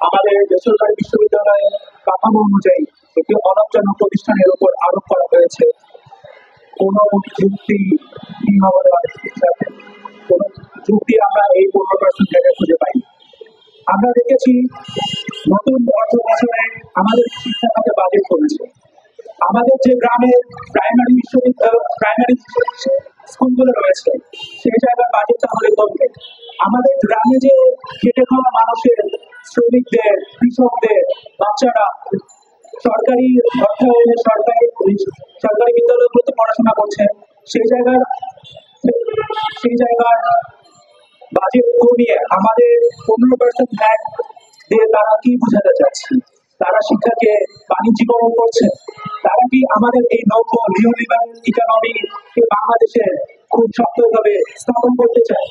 আমাদের বেসরকারি বিশ্ববিদ্যালয়ের কাঠামো অনুযায়ী একটি অলাভজনক প্রতিষ্ঠানের উপর আরোপ করা হয়েছে কোনো যুক্তি সাথে কোনো যুক্তি আমরা এই 15% জায়গায় খুঁজে পাই। আমরা দেখেছি নতুন অর্থ বছরে আমাদের শিক্ষা খাতে বাজেট করেছে। আমাদের যে গ্রামের প্রাইমারি স্কুলগুলো রয়েছে সেই জায়গার বাজেট তাহলে কমবে। আমাদের গ্রামে যে খেটে খাওয়া মানুষের, শ্রমিকদের, কৃষকদের বাচ্চারা সরকারি অর্থায়নে সরকারি বিদ্যালয়গুলোতে পড়াশোনা করছে, সেই জায়গার বাজেট কমিয়ে আমাদের 15% ভ্যাট দিয়ে তারা কি বোঝাতে চাচ্ছে? তারা শিক্ষাকে বাণিজ্যিকরণ করছে। তারা কি আমাদের এই নব্য নিউলিবারাল ইকোনমিকে বাংলাদেশে খুব শক্তভাবে স্থাপন করতে চায়?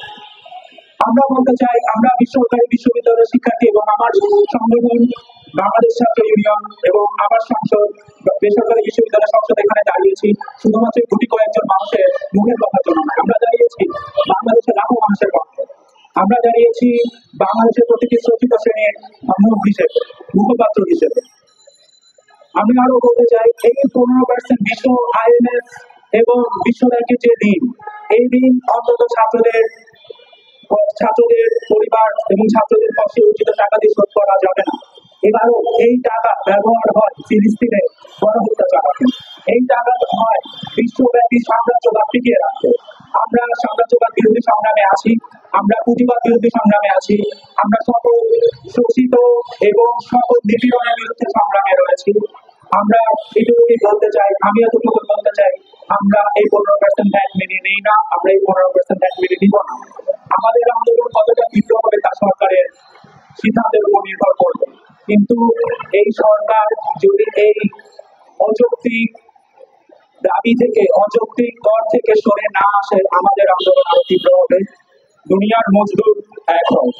আমরা বলতে চাই, আমরা বেসরকারি বিশ্ববিদ্যালয়ের শিক্ষার্থী এবং আমার সংগঠন বাংলাদেশ ছাত্র ইউনিয়ন এবং আমার সংসদ বেসরকারি বিশ্ববিদ্যালয় সংসদ এখানে দাঁড়িয়েছি শুধুমাত্র গুটি কয়েকজন মানুষের মুখের কথার জন্য নয়। আমরা দাঁড়িয়েছি বাংলাদেশের লাখো মানুষের পক্ষে। আমরা দাঁড়িয়েছি বাংলাদেশের প্রতিটি শোষিত শ্রেণীর মুখ হিসেবে, মুখপাত্র হিসেবে। আমি আরো বলতে চাই, এই 15% বিশ্ব IMF এবং বিশ্ব ব্যাংকের যে ঋণ, এই ঋণ অন্তত ছাত্রদের পরিবার এবং ছাত্রদের পক্ষে উচিত টাকা দিয়ে শোধ করা যাবে না। এবারও এই টাকা ব্যবহার হয় ফিলিস্তিনে গণহত্যা চালাতে, এই টাকা হয় বিশ্বব্যাপী সাম্রাজ্যবাদ টিকিয়ে রাখতে। আমরা সাম্রাজ্যবাদ বিরোধী সংগ্রামে আছি, আমরা পুঁজিবাদ বিরোধী সংগ্রামে আছি, আমরা সকল শোষিত এবং সকল নিপীড়নের বিরুদ্ধে সংগ্রামে রয়েছি। আমরা এটুকুই বলতে চাই, আমি এতটুকু বলতে চাই, আমরা এই 15% ভ্যাট মেনে নেই না, আমরা এই 15% ভ্যাট মেনে নিব না। আমাদের আন্দোলন কতটা তীব্র হবে তা সরকারের সিদ্ধান্তের উপর নির্ভর করবে। কিন্তু এই সরকার যদি এই অযৌক্তিক দাবি থেকে, অযৌক্তিক দর থেকে সরে না আসে, আমাদের আন্দোলন আরো তীব্র হবে। দুনিয়ার মজদুর এক হোক।